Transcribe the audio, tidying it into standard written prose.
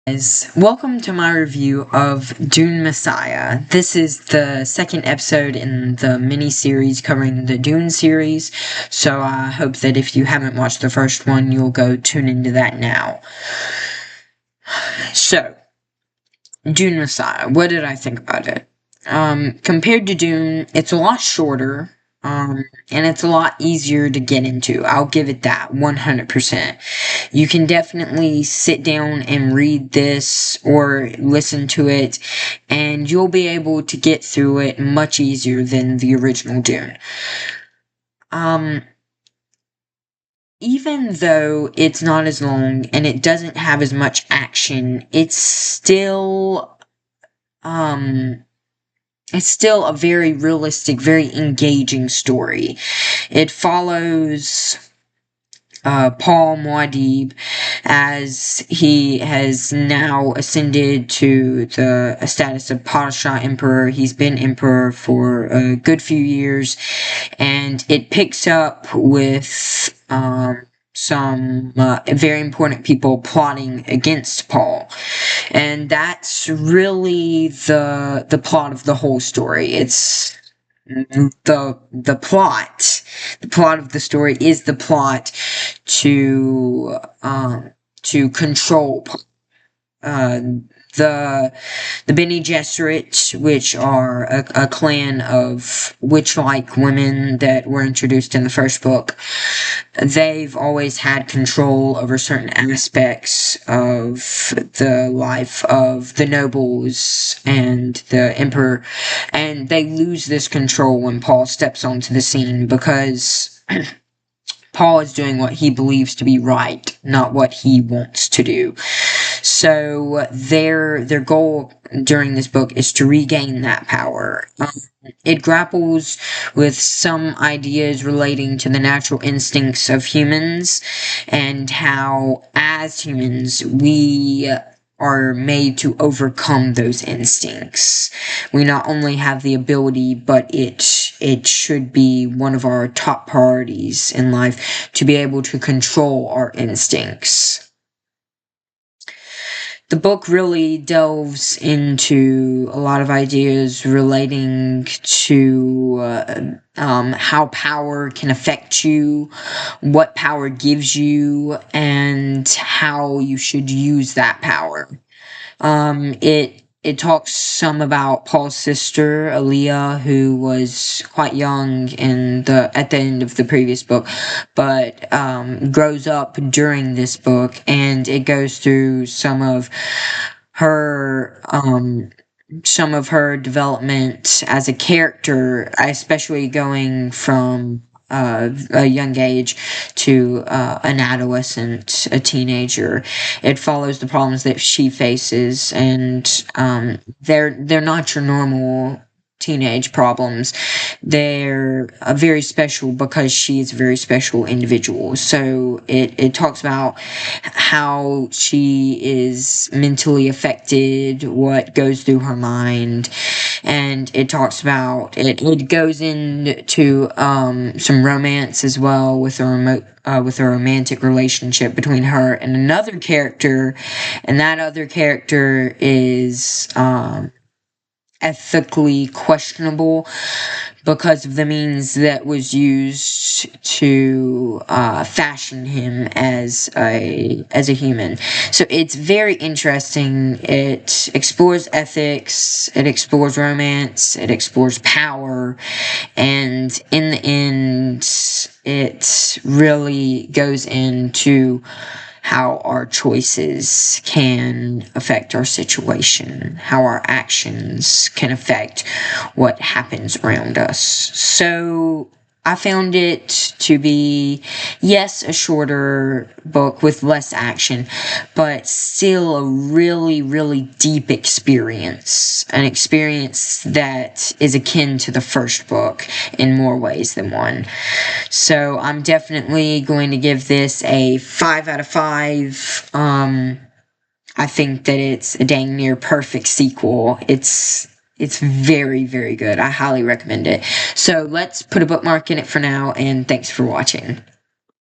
Guys, welcome to my review of Dune Messiah. This is the second episode in the mini-series covering the Dune series, so I hope that if you haven't watched the first one, you'll go tune into that now. So, Dune Messiah, what did I think about it? Compared to Dune, it's a lot shorter, and it's a lot easier to get into. I'll give it that, 100%. You can definitely sit down and read this or listen to it, and you'll be able to get through it much easier than the original Dune. Even though it's not as long and it doesn't have as much action, it's still a very realistic, very engaging story. It follows Paul Muad'Dib as he has now ascended to the status of Pasha Emperor. He's been Emperor for a good few years, and it picks up with some very important people plotting against Paul. And that's really the plot of the whole story. It's the plot. The plot of the story is the plot to control the Bene Gesserit, which are a clan of witch-like women that were introduced in the first book. They've always had control over certain aspects of the life of the nobles and the emperor, and they lose this control when Paul steps onto the scene, because Paul is doing what he believes to be right, not what he wants to do. So their goal during this book is to regain that power. It grapples with some ideas relating to the natural instincts of humans, and how, as humans, we are made to overcome those instincts. We not only have the ability, but it should be one of our top priorities in life to be able to control our instincts. The book really delves into a lot of ideas relating to how power can affect you, what power gives you, and how you should use that power. It talks some about Paul's sister, Aaliyah, who was quite young at the end of the previous book, but grows up during this book, and it goes through some of her development as a character, especially going from a young age to an adolescent, a teenager. It follows the problems that she faces, and they're not your normal teenage problems. They're very special because she is a very special individual. So it talks about how she is mentally affected, what goes through her mind, and it talks about it goes into some romance as well, with a romantic relationship between her and another character, and that other character is ethically questionable because of the means that was used to fashion him as a human. So it's very interesting. It explores ethics, it explores romance, it explores power, and in the end, it really goes into how our choices can affect our situation, how our actions can affect what happens around us. So I found it to be, yes, a shorter book with less action, but still a really, really deep experience. An experience that is akin to the first book in more ways than one. So I'm definitely going to give this a 5 out of 5. I think that it's a dang near perfect sequel. It's very, very good. I highly recommend it. So let's put a bookmark in it for now, and thanks for watching.